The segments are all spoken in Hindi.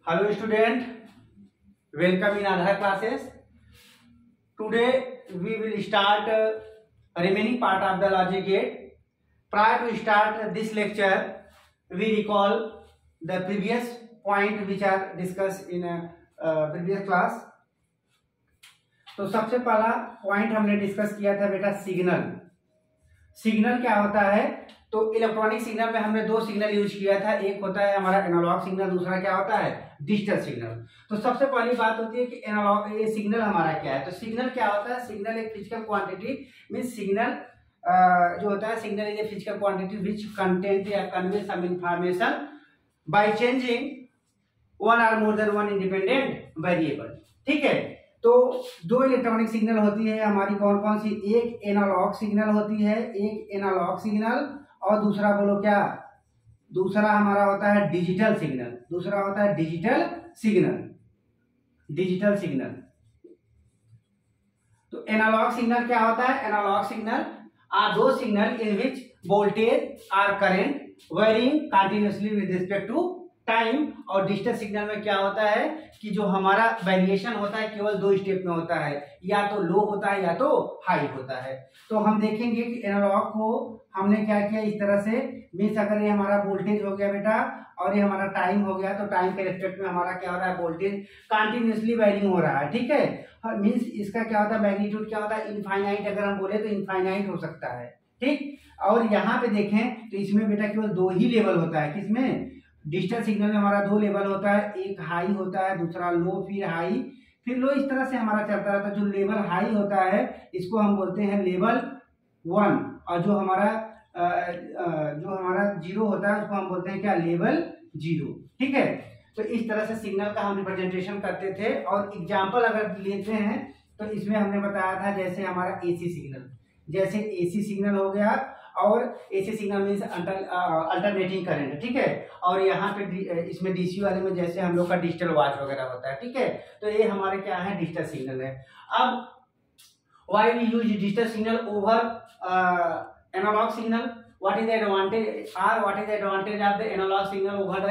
Hello student, welcome in other classes. Today we will start remaining part of the logic gate. Prior to start this lecture, we recall the previous point which are discussed in previous class. तो सबसे पहला पॉइंट हमने डिस्कस किया था बेटा सिग्नल। सिग्नल क्या होता है? तो इलेक्ट्रॉनिक सिग्नल में हमने दो सिग्नल यूज किया था, एक होता है हमारा एनालॉग सिग्नल, दूसरा क्या होता है डिजिटल सिग्नल। तो सबसे पहली बात होती है कि एनालॉग ये सिग्नल हमारा क्या है। तो सिग्नल क्या होता है? सिग्नल एक फिजिकल क्वांटिटी मीन सिग्नल जो होता है signal is a physical quantity which content या convey some information by changing one और more than one independent variable. ठीक है, तो दो इलेक्ट्रॉनिक सिग्नल होती है हमारी, कौन कौन सी? एक एनालॉग सिग्नल होती है, एक एनालॉग सिग्नल, और दूसरा बोलो क्या? दूसरा हमारा होता है डिजिटल सिग्नल। दूसरा होता है डिजिटल सिग्नल। Digital signal. तो एनालॉग सिग्नल क्या होता है? Analogue signal are the signal in which voltage or current varying continuously with respect to time. और डिजिटल सिग्नल में क्या होता है कि जो हमारा वेरिएशन होता है केवल दो स्टेप में होता है, या तो लो होता है या तो हाई होता है। तो हम देखेंगे कि एनालॉग को हमने क्या किया इस तरह से, मीन्स अगर ये हमारा वोल्टेज हो गया बेटा और ये हमारा टाइम हो गया, तो टाइम के रिस्पेक्ट में हमारा क्या हो रहा है? वोल्टेज कंटिन्यूअसली वेरिंग हो रहा है। ठीक है, मीन्स इसका क्या होता है? मैग्नीट्यूड क्या होता है? इनफाइनाइट। अगर हम बोले तो इनफाइनाइट हो सकता है। ठीक, और यहाँ पे देखें तो इसमें बेटा केवल दो ही लेवल होता है। किसमें? डिजिटल सिग्नल में हमारा दो लेवल होता है, एक हाई होता है, दूसरा लो, फिर हाई, फिर लो, इस तरह से हमारा चलता रहता है। जो लेवल हाई होता है इसको हम बोलते हैं लेवल 1, और जो हमारा जीरो होता है उसको हम बोलते हैं क्या? लेवल 0। ठीक है, तो इस तरह से सिग्नल का हम रिप्रेजेंटेशन करते थे। और एग्जाम्पल अगर लेते हैं तो इसमें हमने बताया था जैसे हमारा एसी सिग्नल, जैसे एसी सिग्नल हो गया, और AC signal means alternating current. ठीक है, और यहाँ पे इसमें डीसी वाले में जैसे हम लोग का डिजिटल वॉच वगैरह होता है। ठीक है, तो ये हमारे क्या है? डिजिटल सिग्नल है। अब why we use digital signal over analog signal? What is the advantage और what is the advantage of the analog signal over the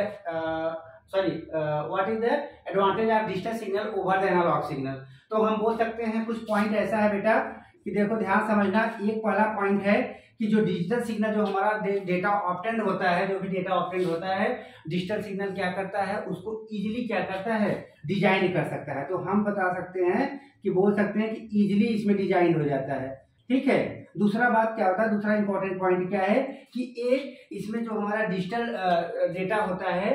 what is the advantage of digital signal over the analog signal? तो हम बोल सकते हैं कुछ पॉइंट ऐसा है बेटा कि देखो ध्यान समझना। एक पहला पॉइंट है कि जो डिजिटल सिग्नल जो हमारा डेटा ऑब्टेंड होता है, जो भी डेटा ऑब्टेंड होता है, डिजिटल सिग्नल क्या करता है? उसको इजीली क्या करता है? डिजाइन कर सकता है। तो हम बता सकते हैं कि बोल सकते हैं कि इजीली इसमें डिजाइन हो जाता है। ठीक है, दूसरा बात क्या होता है? दूसरा इंपॉर्टेंट पॉइंट क्या है कि एक इसमें जो हमारा डिजिटल डेटा होता है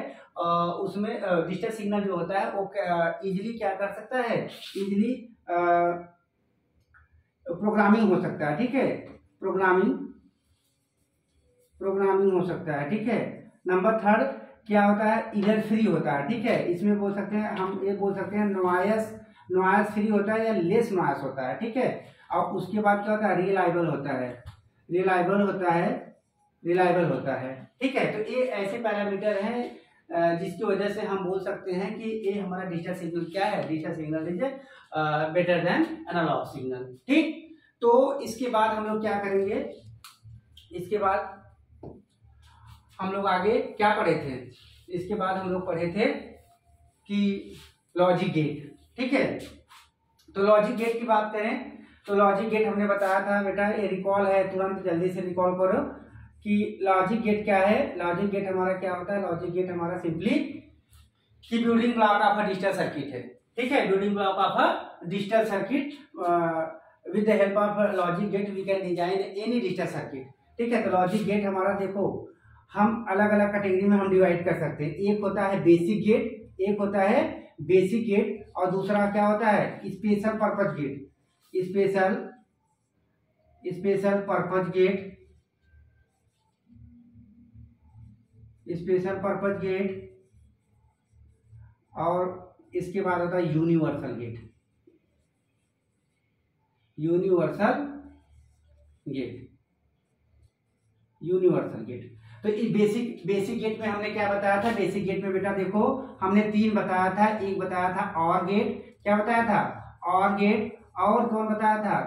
उसमें डिजिटल सिग्नल जो होता है वो इजीली क्या कर सकता है? इजीली प्रोग्रामिंग हो सकता है। ठीक है, प्रोग्रामिंग हो सकता है। ठीक है, नंबर थर्ड क्या होता है? एरर फ्री होता है। ठीक है, इसमें बोल सकते हैं हम ये बोल सकते हैं नॉइस फ्री होता है या लेस नॉइस होता है। ठीक है, और उसके बाद क्या होता है? रिलायबल होता है। रिलायबल होता है। ठीक है, तो ये ऐसे पैरामीटर हैं जिसकी वजह से हम बोल सकते हैं कि ये हमारा डिजिटल सिग्नल क्या है? Digital signal is better than analogue signal. ठीक, तो इसके बाद हम लोग क्या करेंगे? इसके बाद हम लोग आगे क्या पढ़े थे? इसके बाद हम लोग पढ़े थे कि लॉजिक गेट। ठीक है, तो लॉजिक गेट की बात करें तो लॉजिक गेट हमने बताया था बेटा, ये रिकॉल है, तुरंत जल्दी से रिकॉल करो कि लॉजिक गेट क्या है। लॉजिक गेट हमारा क्या होता है? लॉजिक गेट हमारा सिंपली कि building block of a digital circuit है। ठीक है, building block of a digital circuit with the help of logic gate we can design any digital circuit. ठीक है, तो लॉजिक गेट हमारा देखो हम अलग अलग कैटेगरी में हम डिवाइड कर सकते हैं। एक होता है बेसिक गेट, और दूसरा क्या होता है? Special purpose gate. Special purpose gate, और इसके बाद होता है यूनिवर्सल गेट। तो इस बेसिक गेट में हमने क्या बताया था? बेसिक गेट में बेटा देखो हमने 3 बताया था। एक बताया था और गेट, क्या बताया था? और गेट, और कौन बताया था?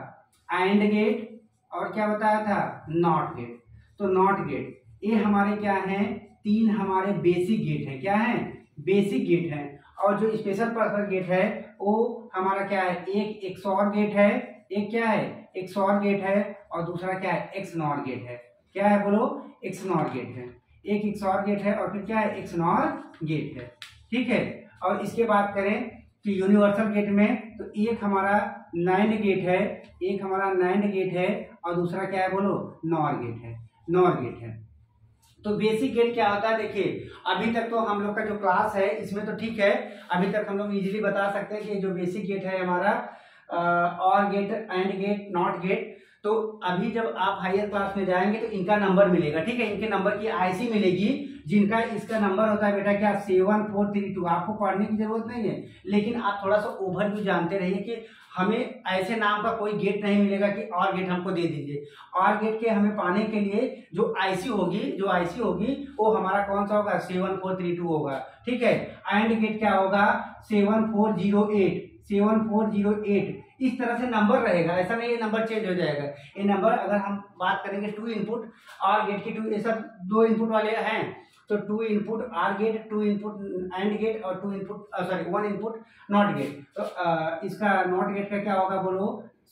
एंड गेट, और क्या बताया था? Not gate. तो नॉट गेट ये हमारे क्या हैं? तीन हमारे बेसिक गेट है, क्या है, बेसिक गेट है। और जो स्पेशल पर्पस गेट है वो हमारा क्या है, एक एक्सऑर गेट है, एक क्या है, एक्सऑर गेट है, और दूसरा क्या है, एक्सनॉर गेट है। क्या है बोलो, एक्सनॉर गेट है। एक एक्सऑर गेट है और फिर क्या है, एक्सनॉर गेट है। ठीक है। और इसके बात करें कि यूनिवर्सल गेट में तो एक हमारा नाइंड गेट है, एक हमारा नाइंड गेट है, और दूसरा क्या है बोलो, नॉर गेट है, नॉर गेट है। तो बेसिक गेट क्या होता है, देखिए अभी तक तो हम लोग का जो क्लास है इसमें तो ठीक है, अभी तक हम लोग इजीली बता सकते हैं कि जो बेसिक गेट है हमारा OR gate, AND gate, NOT gate. तो अभी जब आप हायर क्लास में जाएंगे तो इनका नंबर मिलेगा, ठीक है, इनके नंबर की आईसी मिलेगी, जिनका इसका नंबर होता है बेटा क्या, 7432। आपको पढ़ने की जरूरत नहीं है, लेकिन आप थोड़ा सा ओवरव्यू जानते रहिए कि हमें ऐसे नाम का कोई गेट नहीं मिलेगा कि और गेट हमको दे दीजिए। और गेट के हमें पाने के लिए जो आईसी होगी वो हमारा कौन सा होगा, 7432 होगा। ठीक है। एंड गेट क्या होगा, 7408, 7408। इस तरह से नंबर रहेगा, ऐसा नहीं है नंबर चेंज हो जाएगा। ये नंबर अगर हम बात करेंगे 2 इनपुट और गेट की 2, ये सब 2 इनपुट वाले हैं, तो 2 input OR gate, 2 input AND gate, और 2 इनपुट 1 इनपुट नॉट गेट। तो इसका नॉट गेट का क्या होगा बोलो,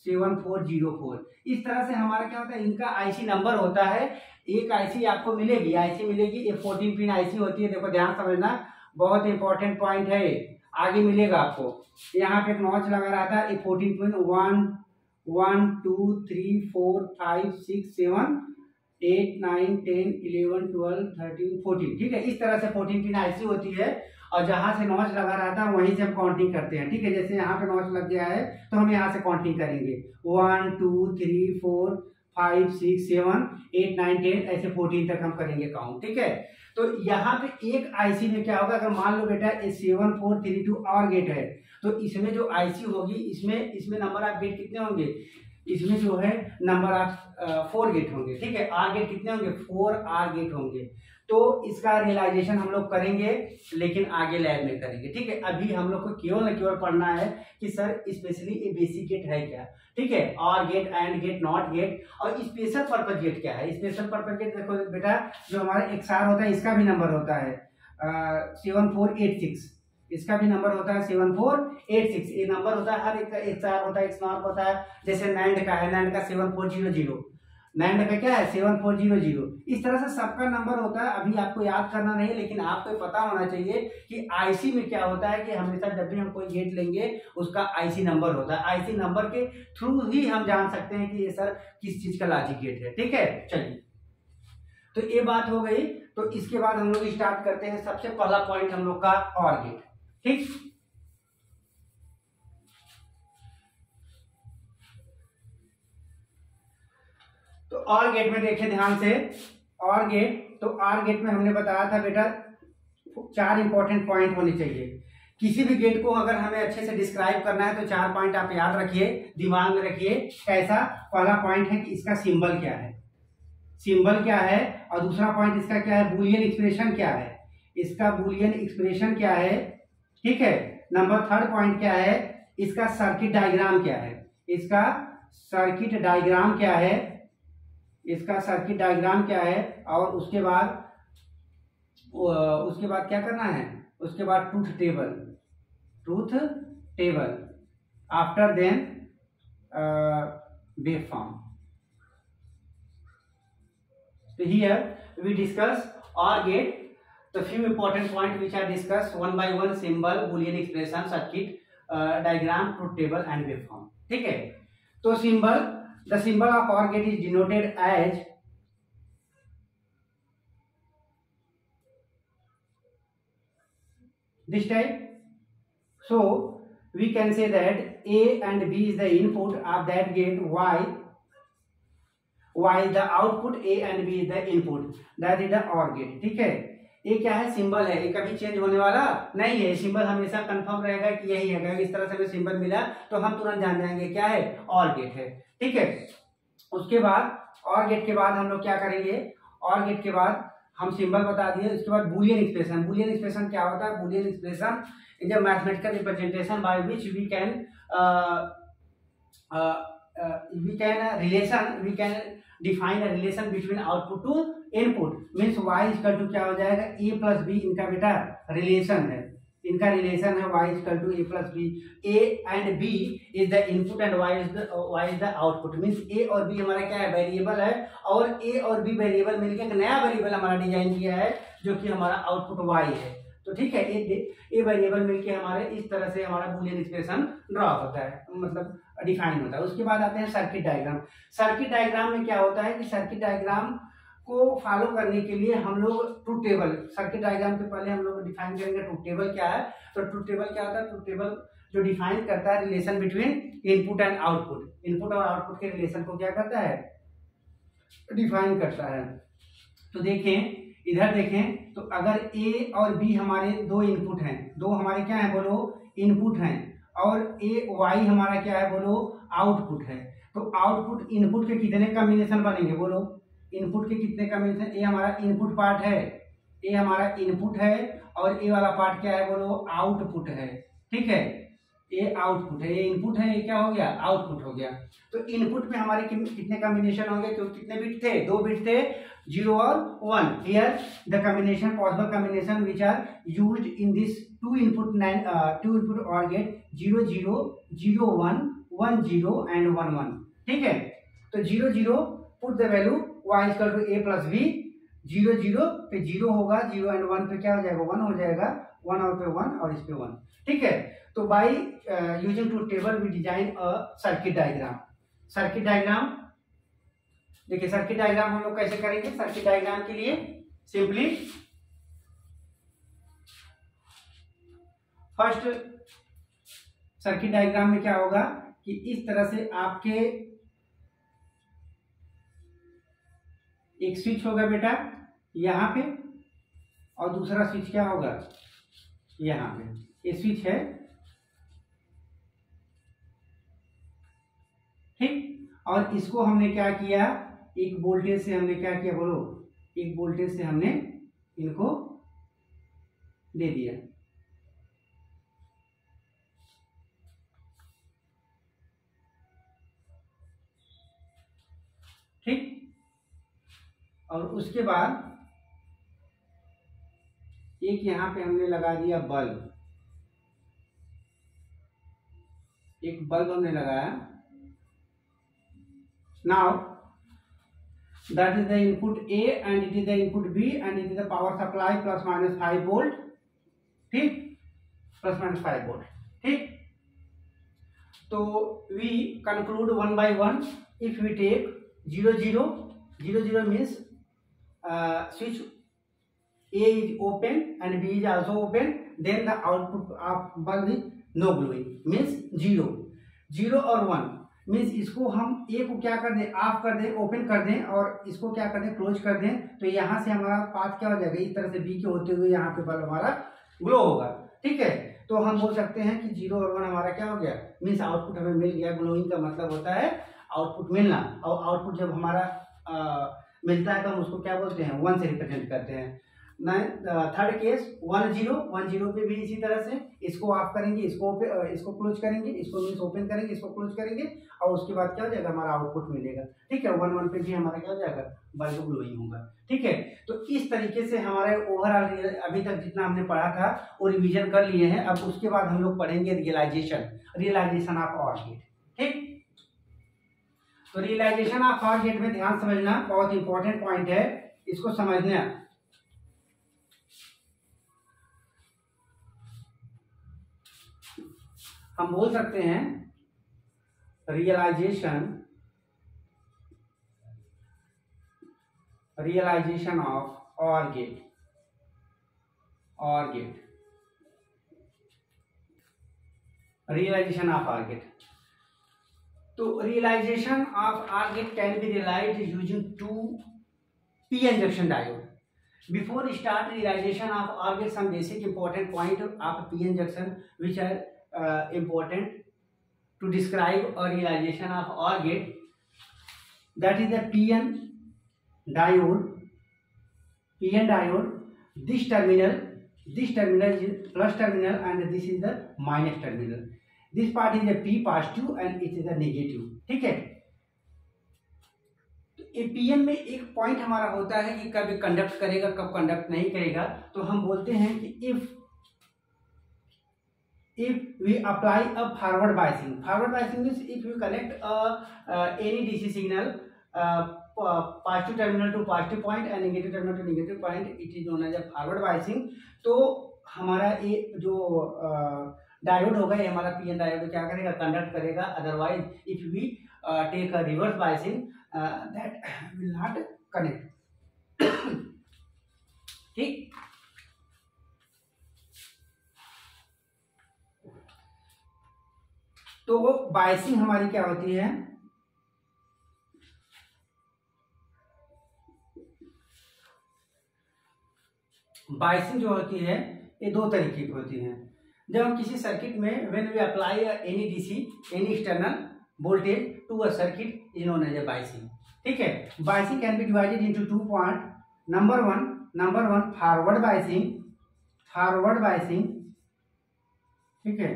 7404। इस तरह से हमारा क्या होता है, इनका आईसी नंबर होता है। एक आईसी आपको मिलेगी, ये 14 पिन आईसी होती है। देखो ध्यान समझना, बहुत इंपॉर्टेंट पॉइंट है, आगे मिलेगा आपको। यहाँ पे एक नॉच लगा रहा था, 14 पिन 1 1 2 3 4 5 6 7 8 9 10 11 12 13 14। ठीक है, इस तरह से 14 पिन आईसी होती है। और जहां से नॉच लगा रहा था वहीं से हम काउंटिंग करते हैं। ठीक है, जैसे यहाँ पे नॉच लग गया है तो हम यहाँ से काउंटिंग करेंगे, 1 2 3 4 5 6 7 8 9 10, ऐसे 14 तक हम करेंगे काउंट। ठीक है। तो यहाँ पे एक आईसी में क्या होगा, अगर मान लो बेटा 7432 और गेट है, तो इसमें जो आईसी होगी, इसमें नंबर ऑफ गेट कितने होंगे, इसमें जो है नंबर ऑफ 4 गेट होंगे। ठीक है, आर गेट कितने होंगे, 4 आर गेट होंगे। तो इसका रियलाइजेशन हम लोग करेंगे, लेकिन आगे लैब में करेंगे। ठीक है, अभी हम लोग को केवल न केवल पढ़ना है कि सर स्पेशली ये बेसिक गेट है क्या। ठीक है, OR gate, AND gate, NOT gate, और स्पेशल पर्पस गेट क्या है। स्पेशल पर्पस गेट देखो बेटा, जो हमारा एक्सआर होता है इसका भी नंबर होता है 7486, इसका भी नंबर होता है 7486। ये नंबर होता है हर एक का, एक्सआर होता है, एक्सनॉर होता है। जैसे नैंड का है, नैंड का 7400, नैंड का क्या है 7400। इस तरह से सबका नंबर होता है। अभी आपको याद करना नहीं, लेकिन आपको पता होना चाहिए कि आईसी में क्या होता है कि हमेशा जब भी हम कोई गेट लेंगे उसका आईसी नंबर होता है। आईसी नंबर के थ्रू ही हम जान सकते हैं कि ये सर किस चीज का लॉजिक गेट है। ठीक है, चलिए, तो ये बात हो गई। तो इसके बाद हम लोग स्टार्ट करते हैं। सबसे पहला पॉइंट हम लोग का और गेट। ठीक, तो और गेट में देखिए ध्यान से, और गेट, तो और गेट में हमने बताया था बेटा 4 इंपॉर्टेंट पॉइंट होने चाहिए। किसी भी गेट को अगर हमें अच्छे से डिस्क्राइब करना है तो 4 पॉइंट आप याद रखिए, दिमाग में रखिए। कैसा, पहला पॉइंट है कि इसका सिंबल क्या है, सिंबल क्या है, और दूसरा पॉइंट इसका क्या है, बूलियन एक्सप्रेशन क्या है, इसका बूलियन एक्सप्रेशन क्या है। ठीक है, नंबर 3 पॉइंट क्या है, इसका सर्किट डायग्राम क्या है, इसका सर्किट डायग्राम क्या है, इसका सर्किट डायग्राम क्या है। और उसके बाद क्या करना है, उसके बाद truth table, after then wave form. So here we discuss OR gate, the few important points which are discussed one by one: symbol, boolean expression, circuit diagram, truth table and waveform. ठीक है, तो symbol, the symbol of OR gate is denoted as this type. So we can say that A and B is the input of that gate, while the output A and B is the input, that is the OR gate. ठीक है, ये क्या है, सिंबल है, ये कभी चेंज होने वाला नहीं है। सिंबल हमेशा कंफर्म रहेगा कि यही है। इस तरह से हमें सिंबल मिला तो हम तुरंत जान जाएंगे क्या है, OR गेट है। ठीक है, उसके बाद OR गेट के बाद हम लोग क्या करेंगे, OR गेट के बाद हम सिंबल बता दिए। उसके बाद बूलियन एक्सप्रेशन। बूलियन एक्सप्रेशन क्या होता है, Boolean expression is a mathematical representation by which we can define a relation between output to input means Y equal to क्या हो जाएगा ए प्लस बी, इनका बेटा रिलेशन है, इनका रिलेशन है y equal to A plus B. A and B is the input and y is the output. Means A और बी हमारा क्या है, वेरिएबल है, और ए और बी वेरिएबल मिलकर एक नया वेरिएबल हमारा डिजाइन किया है जो कि हमारा आउटपुट y है। तो ठीक है, ए वेरिएबल मिलके हमारे इस तरह से हमारा बूलियन एक्सप्रेशन ड्रॉ होता है, मतलब डिफाइन होता है। उसके बाद आते हैं सर्किट डायग्राम। सर्किट डायग्राम में क्या होता है कि सर्किट डायग्राम को फॉलो करने के लिए हम लोग ट्रूथ टेबल, सर्किट डायग्राम के पहले हम लोग डिफाइन करेंगे ट्रूथ टेबल क्या है। तो ट्रूथ टेबल क्या होता है, ट्रूथ टेबल जो डिफाइन करता है relation between input and output, input और आउटपुट के रिलेशन को क्या करता है, डिफाइन करता है। तो देखें, इधर देखें, तो अगर ए और बी हमारे दो इनपुट हैं, दो हमारे क्या है बोलो, इनपुट हैं, और ए वाई हमारा क्या है बोलो, आउटपुट है। तो आउटपुट इनपुट के कितने कॉम्बिनेशन बनेंगे बोलो, इनपुट के कितने कॉम्बिनेशन, ए हमारा इनपुट पार्ट है, ए हमारा इनपुट है, और ए वाला पार्ट क्या है बोलो, आउटपुट है। ठीक है, ए आउटपुट है, ये इनपुट है, ये क्या हो गया, आउटपुट हो गया। तो इनपुट में हमारे कितने कॉम्बिनेशन होंगे, क्योंकि कितने बिट थे, दो बिट थे, 0 और 1। Here the combination, possible combination which are used in this two input OR gate 0 0 0 1 1 0 and 1 1। ठीक है, तो 0 0 put the value y equal to A plus B, 0 0 पे 0 होगा, 0 एंड 1 पे क्या हो जाएगा, 1 हो जाएगा, 1 और पे 1 और इस पे 1। ठीक है, तो by using truth table we design a circuit diagram. Circuit diagram देखिए, सर्किट डायग्राम हम लोग कैसे करेंगे। सर्किट डायग्राम के लिए सिंपली फर्स्ट सर्किट डायग्राम में क्या होगा कि इस तरह से आपके एक स्विच होगा बेटा यहाँ पे, और दूसरा स्विच क्या होगा यहाँ पे, ये स्विच है। ठीक, और इसको हमने क्या किया, एक वोल्टेज से हमने क्या किया बोलो, एक वोल्टेज से हमने इनको दे दिया। ठीक, और उसके बाद एक यहां पे हमने लगा दिया बल्ब, एक बल्ब हमने लगाया। Now that is the input A and it is the input B and it is the power supply plus minus 5 volt. ठीक, प्लस माइनस 5 वोल्ट। ठीक, तो we conclude one by one. If we take 0 0 0 0 means switch A is open and B is also open, then the output of bulb is no glowing, means 0 0 और 1 मीन्स इसको हम A को क्या कर दें, ऑफ कर दें, ओपन कर दें, और इसको क्या कर दें, क्लोज कर दें। तो यहाँ से हमारा पाथ क्या हो जाएगा, इस तरह से B के होते हुए यहाँ पे बल्ब हमारा ग्लो होगा। ठीक है, तो हम बोल सकते हैं कि 0 और 1 हमारा क्या हो गया, मीन्स आउटपुट हमें मिल गया। ग्लोइंग का मतलब होता है आउटपुट मिलना, और आउटपुट जब हमारा मिलता है तो हम उसको क्या बोलते हैं, 1 से रिप्रेजेंट करते हैं। थर्ड केस 1 0 1 0 पे भी इसी तरह से इसको ऑफ करेंगे, इसको क्लोज करेंगे, इसको मीन्स ओपन करेंगे, इसको क्लोज करेंगे, और उसके बाद क्या हो जाएगा, हमारा आउटपुट मिलेगा। ठीक है, 1 1 पे भी हमारा क्या हो जाएगा, बल्ब ग्लोइंग होगा। ठीक है, तो इस तरीके से हमारे ओवरऑल अभी तक जितना हमने पढ़ा था वो रिविजन कर लिए हैं। अब उसके बाद हम लोग पढ़ेंगे रियलाइजेशन ऑफ OR गेट। ठीक, तो रियलाइजेशन ऑफ OR गेट में ध्यान समझना बहुत इंपॉर्टेंट पॉइंट है, इसको समझना। हम बोल सकते हैं realization of OR gate, realisation of OR gate. तो realization of OR gate can be realized using 2 p-n junction diode. Before we start realization of OR gate, some basic important point of p-n junction which are important to describe a realization of OR gate. That is the p-n diode. This terminal is plus terminal and this is the minus terminal. This part is a p positive and it is a negative. ठीक है, पीएन में एक पॉइंट हमारा होता है कि कब कंडक्ट करेगा कब कंडक्ट नहीं करेगा। तो हम बोलते हैं कि if we apply a forward biasing means if we connect any DC signal positive terminal to positive point and negative terminal to negative point, it is known as a forward biasing. तो हमारा ये जो डायोड होगा, ये हमारा पीएन डायोड क्या करेगा, कंडक्ट करेगा। Otherwise if we take a reverse biasing that will not connect. ठीक, तो बायसिंग हमारी क्या होती है, बायसिंग जो होती है ये दो तरीके की होती है। जब हम किसी सर्किट में when we apply any DC any external voltage to a circuit is known as a biasing. ठीक है, biasing can be divided into two part. Number one forward biasing, ठीक है,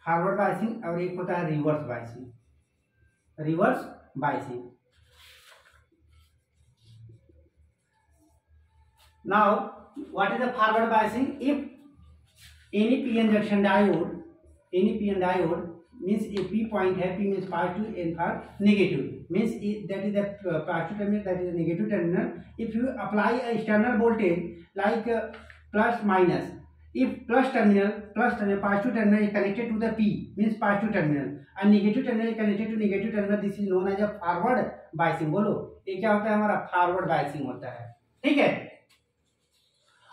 फॉरवर्ड बायसिंग, और एक होता है reverse biasing. Now, what is the forward biasing? If any PN junction diode means a P point है, P means positive and for negative, means that is the positive terminal, that is the negative terminal. If you apply a external voltage like plus minus, if plus terminal positive terminal is connected to the P means positive terminal and negative terminal is connected to negative terminal, this is known as a forward biasing। बोलो ये क्या होता है, हमारा फॉरवर्ड बायसिंग होता है। ठीक है,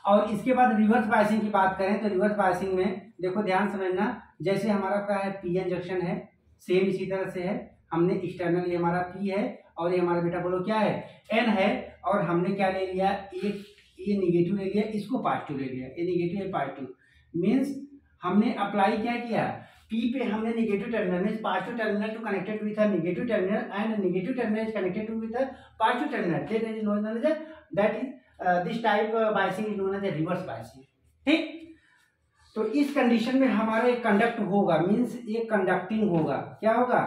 और इसके बाद रिवर्स बायसिंग की बात करें तो रिवर्स बायसिंग में देखो ध्यान समझना, जैसे हमारा क्या है पीएन जंक्शन है, सेम इसी तरह से है। हमने एक्सटर्नल, ये हमारा पी है और ये हमारा बेटा बोलो क्या है, एन है, और हमने क्या ले लिया, एक ये निगेटिव ले लिया, इसको पॉजिटिव ले लिया, ये निगेटिव है पॉजिटिव, मीन्स हमने अप्लाई क्या किया, पी पे हमने negative terminal means positive terminal to connected with a negative terminal and negative terminal is connected to with a positive terminal, that is this type biasing is known as a reverse biasing. ठीक, तो इस कंडीशन में हमारे कंडक्ट होगा, मींस ये कंडक्टिंग होगा, क्या होगा,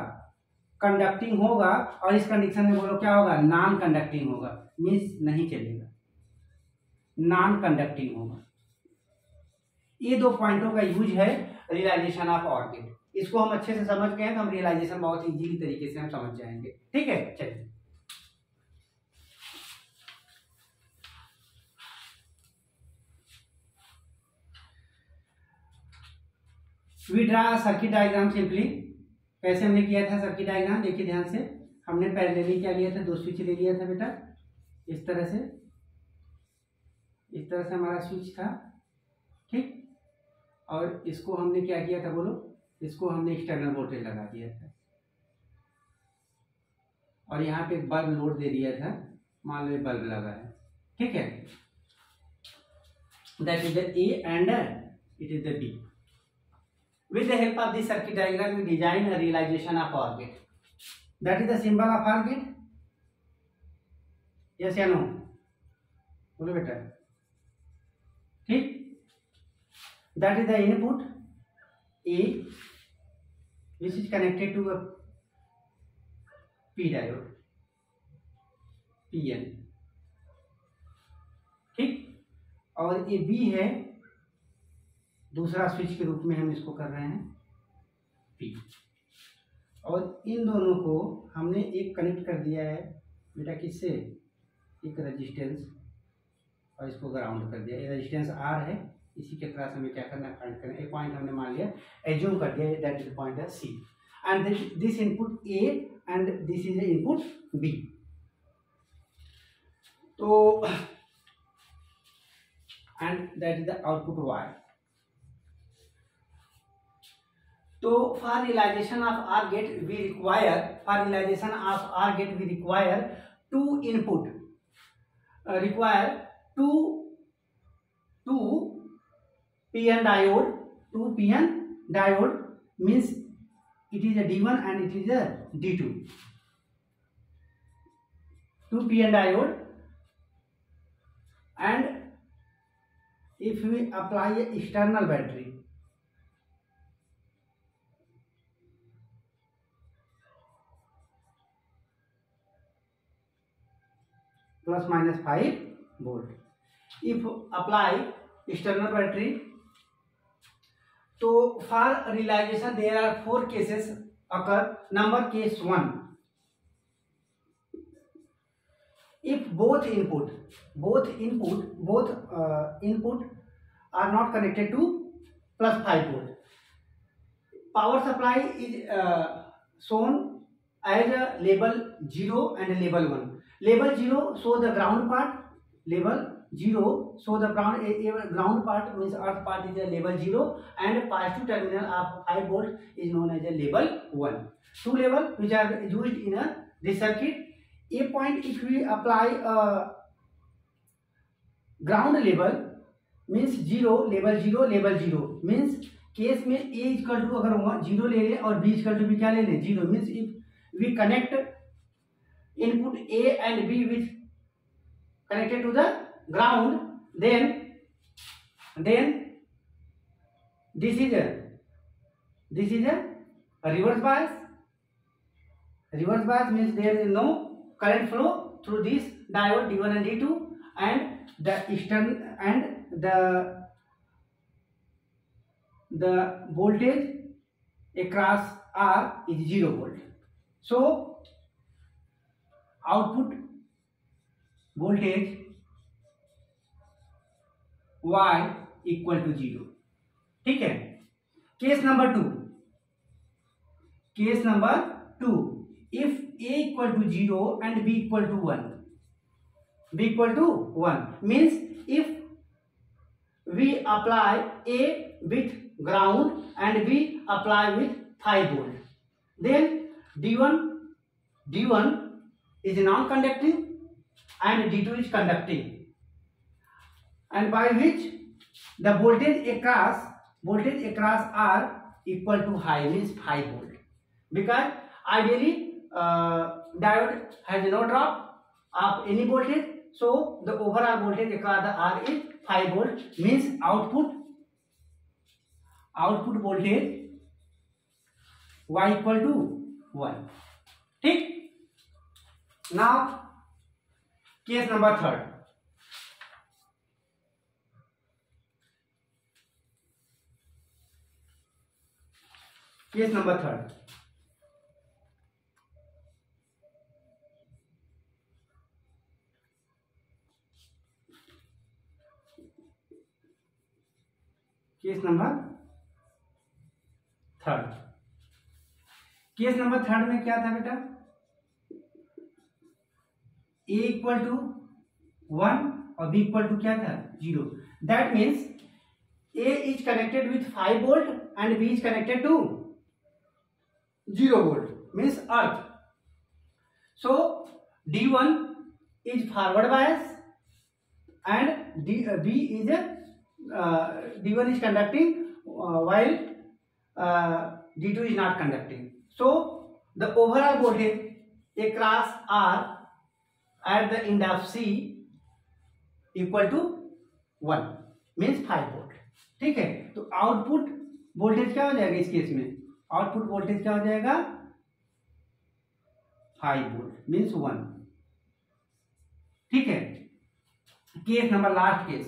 कंडक्टिंग होगा, और इस कंडीशन में बोलो क्या होगा, नॉन कंडक्टिंग होगा, मींस नहीं चलेगा, नॉन कंडक्टिंग होगा। ये दो पॉइंटों का यूज है रियलाइजेशन ऑफ ऑर गेट। इसको हम अच्छे से समझ गए तो हम रियलाइजेशन बहुत इजीली तरीके से हम समझ जाएंगे। ठीक है, चलिए we draw circuit diagram simply. कैसे हमने किया था सर्किट डायग्राम, देखिए ध्यान से। हमने पैरेलली क्या लिया था, दो स्विच ले लिया था बेटा, इस तरह से हमारा स्विच था। ठीक, और इसको हमने क्या किया था, बोलो, इसको हमने एक्सटर्नल वोल्टेज लगा दिया था, और यहाँ पे एक बल्ब लोड दे दिया था, मान लो बल्ब लगा है। ठीक है, that is the A and it is the B. With the help of this circuit diagram, we design a realization of OR gate. That is the symbol of OR gate. Yes या no? बोलो बेटा। ठीक, that is the input A, which is connected to a P diode, PN। ठीक, और ये B है, दूसरा स्विच के रूप में हम इसको कर रहे हैं P, और इन दोनों को हमने एक कनेक्ट कर दिया है बेटा, किससे, एक रेजिस्टेंस, और इसको ग्राउंड कर दिया। ये रेजिस्टेंस R है, इसी के तरह से हमें क्या करना है, फाइंड करना है। एक पॉइंट हमने मान लिया, एज्यूम कर दिया, दैट इज पॉइंट है C, and this input A and this is input B। तो and that is the output Y। तो for realization of OR gate we require two input, require two PN diode, means it is a D1 and it is a D2, two PN diode, and if we apply a external battery, plus minus 5 volt. If apply external battery, तो for realization there are 4 cases occur. Number case 1, if both input are not connected to plus 5 volt, power supply is shown as a label 0 and label 1. Label 0 show the ground part, label 0 show the ground part means earth part is a label 0, and positive terminal of 5 volt is known as a label 1. Two label which are used in this circuit. A point, if we apply a ground label means 0 label 0 label 0 means case में A इक्वल टू अगर 0 ले लें और B इक्वल टू भी क्या ले लें 0 means if we connect input A and B with connected to the ground, then this is a reverse bias. Reverse bias means there is no current flow through this diode D1 and D2, and the voltage across R is 0 volt. So output voltage Y equal to 0. ठीक है। Case number 2, if A equal to 0 and B equal to 1, means if we apply A with ground and B apply with 5 volt, then D1 is non-conducting and D2 is conducting, and by which the voltage across R equal to high means 5 volt, because ideally diode has no drop of any voltage, so the overall voltage across the R is 5 volt, means output voltage Y equal to 1. ठीक। now case number 3, case number 3, case number third में क्या था बेटा, A इक्वल टू 1 और B इक्वल टू क्या था 0. That means A is connected with 5 volt and B is connected to 0 volt means earth. So D1 is forward bias and D1 is conducting while D2 is not conducting. So the overall voltage across R at the end of C equal to 1 means 5 volt. ठीक है, तो आउटपुट वोल्टेज क्या हो जाएगा इस केस में, आउटपुट वोल्टेज क्या हो जाएगा 5 वोल्ट मीन्स 1. ठीक है, केस नंबर लास्ट केस,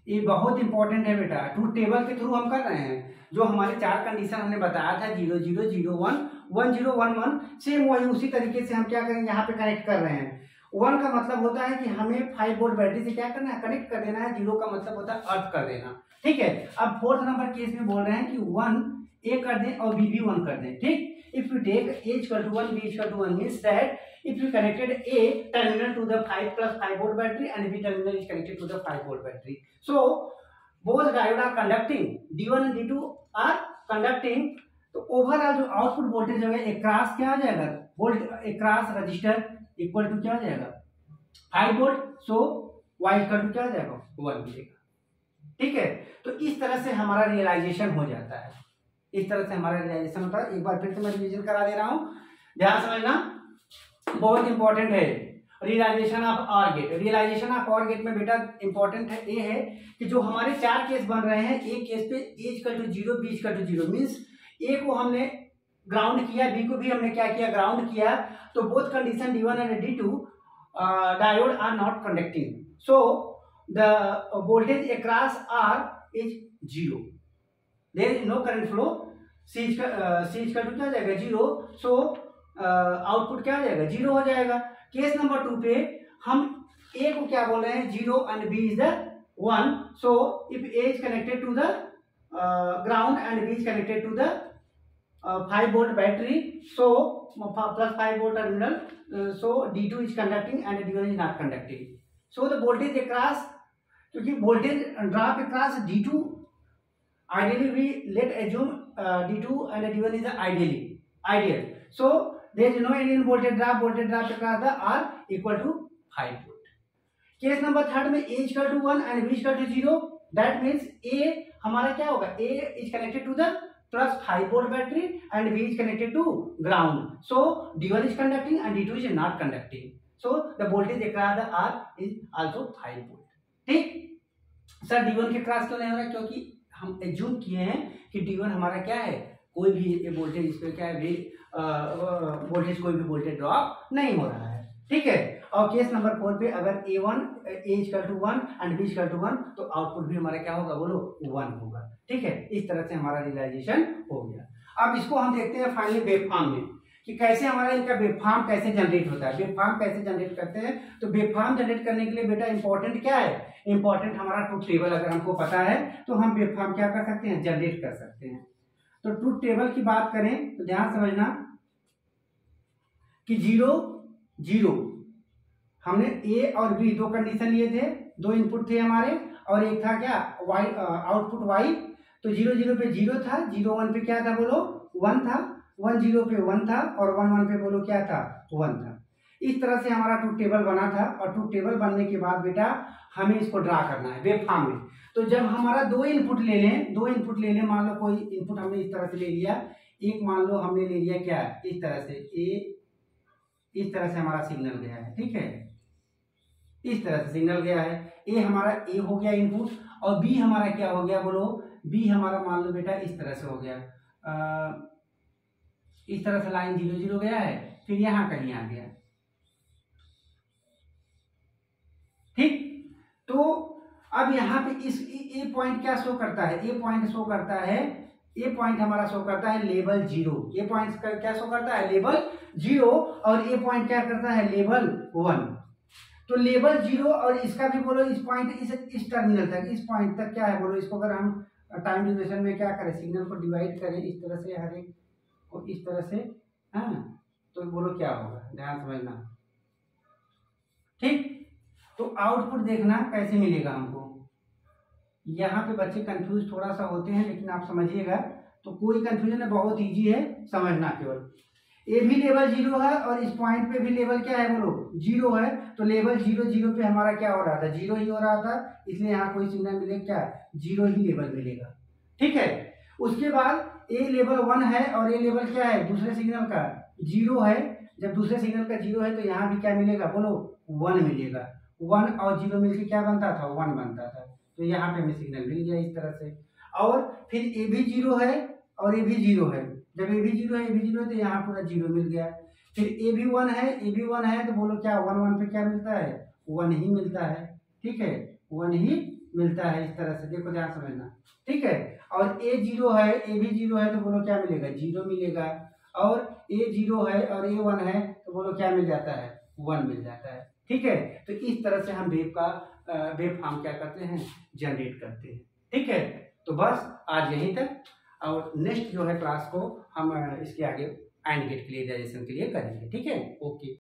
ये बहुत इंपॉर्टेंट है बेटा. ट्रूथ टेबल के थ्रू हम कर रहे हैं. जो हमारे 4 कंडीशन हमने बताया था 0 0 0 1 1 0 1 1 सेम वही उसी तरीके से हम क्या करेंगे यहाँ पे कनेक्ट कर रहे हैं. 1 का मतलब होता है कि हमें 5 वोल्ट बैटरी से क्या करना है, कनेक्ट कर देना है. 0 का मतलब होता है अर्थ कर देना. ठीक है, अब 4th नंबर केस में बोल रहे हैं कि 1 A कर दें और B भी 1 कर दें. ठीक, if you take A equal to 1 B equal to 1 means that if you connected A terminal to the 5 plus 5 volt battery and B terminal is connected to the 5 volt battery, so both diode are conducting, D1 and D2 are conducting. तो ओवरऑल जो आउटपुट वोल्टेज है अक्रॉस क्या आ जाएगा, volt across resistor equal to क्या आ जाएगा 5 volt. So Y equal to क्या आ जाएगा 1 मिलेगा. ठीक है, तो इस तरह से हमारा रियलाइजेशन हो जाता है. इस तरह से हमारा रियलाइजेशन होता है. एक बार फिर से मैं रिवीजन करा दे रहा हूं, ध्यान समझना, बहुत इंपॉर्टेंट है. Realisation of OR gate. Realisation of OR gate में बेटा इंपॉर्टेंट है ये है कि जो हमारे 4 केस बन रहे हैं, एक केस पे A equal to 0 B equal to 0 means A को हमने ग्राउंड किया, B को भी हमने क्या किया ग्राउंड किया. तो both condition D1 and D2 diode are not conducting, so the voltage across R is 0. There is no current flow. C का क्या जाएगा 0, so आउटपुट क्या हो जाएगा 0 हो जाएगा। केस नंबर 2 पे हम A को क्या बोल रहे हैं 0 and B is the 1, so if A is connected to the ground and B is connected to the 5 volt battery, so plus 5 volt terminal, so D2 is conducting and D1 is not conducting, so the voltage across, क्योंकि voltage drop across D2, ideally we let assume D2 and D1 is the ideal, so there is no any voltage drop across the R equal to 5 volt. Case number 3 में A equal to 1 and B equal to 0, that means A हमारा क्या होगा, A is connected to the plus 5 volt battery and B is connected to ground, so D1 is conducting and D2 is not conducting, so the voltage across the R is also 5 volt. ठीक सर, D1 के क्रॉस क्यों नहीं हो रहा है, क्योंकि हम एज्यूम किए हैं कि D1 हमारा क्या है, कोई भी वोल्टेज इस पे क्या है, वोल्टेज कोई भी वोल्टेज ड्रॉप नहीं हो रहा है। ठीक है, और केस नंबर 4 पे अगर A equal to 1 and B equal to 1, तो आउटपुट भी हमारा क्या होगा, बोलो 1 होगा। ठीक है, इस तरह से हमारा रियलाइजेशन हो गया। अब इसको हम देखते हैं फाइनली वेवफॉर्म में, कि कैसे हमारा इनका वेवफॉर्म कैसे जनरेट होता है, वेवफॉर्म कैसे जनरेट करते हैं। तो वेवफॉर्म जनरेट करने के लिए बेटा इंपॉर्टेंट क्या है, इंपॉर्टेंट हमारा ट्रूथ टेबल अगर हमको पता है तो हम वेवफॉर्म क्या कर सकते हैं, जनरेट कर सकते हैं। तो ट्रूथ टेबल की बात करें तो ध्यान समझना कि 0 0, हमने A और B दो कंडीशन लिए थे, दो इनपुट थे हमारे, और एक था क्या Y, आउटपुट Y। तो 0 0 पे 0 था, 0 1 पे क्या था, बोलो 1 था, 1 0 पे 1 था, और 1 1 पे बोलो क्या था, 1 था। इस तरह से हमारा ट्रूथ टेबल बना था, और ट्रूथ टेबल बनने के बाद बेटा हमें इसको ड्रा करना है वेवफॉर्म में। तो जब हमारा दो इनपुट ले लें, मान लो कोई इनपुट हमने इस तरह से ले लिया, एक मान लो हमने ले लिया क्या इस तरह से A, इस तरह से हमारा सिग्नल गया है। ठीक है, इस तरह से सिग्नल गया है, A हमारा A हो गया इनपुट, और B हमारा क्या हो गया, बोलो B हमारा मान लो बेटा इस तरह से हो गया, इस तरह से लाइन 0 0 गया है, फिर यहां कहीं आ गया। ठीक, तो अब यहाँ पे इस A पॉइंट क्या शो करता है, A पॉइंट शो करता है, A पॉइंट हमारा शो करता है लेवल 0, A पॉइंट क्या शो करता है, लेवल 0, और A पॉइंट क्या करता है, लेवल 1। तो लेवल 0 और इसका भी बोलो इस पॉइंट इस टर्मिनल तक, इस पॉइंट तक क्या है, बोलो इसको अगर हम टाइम ड्यूरेशन में क्या करें, सिग्नल को डिवाइड करें इस तरह से, हर एक को इस तरह से, हाँ, तो बोलो क्या होगा, ध्यान समझना। ठीक, तो आउटपुट देखना कैसे मिलेगा हमको। यहाँ पे बच्चे कंफ्यूज थोड़ा सा होते हैं, लेकिन आप समझिएगा तो कोई कंफ्यूजन है, बहुत इजी है समझना। केवल ए भी लेवल 0 है और इस पॉइंट पे भी लेवल क्या है, बोलो 0 है। तो लेवल 0 0 पे हमारा क्या हो रहा था, 0 ही हो रहा था, इसलिए यहाँ कोई सिग्नल मिलेगा क्या, 0 ही लेवल मिलेगा। ठीक है, उसके बाद ए लेवल 1 है और ए लेवल क्या है, दूसरे सिग्नल का 0 है। जब दूसरे सिग्नल का 0 है तो यहाँ भी क्या मिलेगा, बोलो 1 मिलेगा। 1 और 0 मिलकर क्या बनता था, 1 बनता था। तो यहाँ पे हमें सिग्नल मिल गया इस तरह से। और फिर ए भी 0 है और ए भी 0 है, जब ए भी 0 है, ए भी 0 है, तो यहाँ पूरा 0 मिल गया। फिर ए भी 1 है, ए भी 1 है, तो बोलो क्या 1 1 पे क्या मिलता है, 1 ही मिलता है। ठीक है, 1 ही मिलता है, इस तरह से देखो, ध्यान समझना। ठीक है, और ए 0 है, ए भी 0 है, तो बोलो क्या मिलेगा, 0 मिलेगा। और ए 0 है और ए 1 है, तो बोलो क्या मिल जाता है, 1 मिल जाता है। ठीक है, तो इस तरह से हम वेव फॉर्म क्या करते हैं, जनरेट करते हैं। ठीक है, तो बस आज यहीं तक, और नेक्स्ट जो है क्लास को हम इसके आगे एंड गेट के लिए रियलाइजेशन के लिए करेंगे। ठीक है, ओके।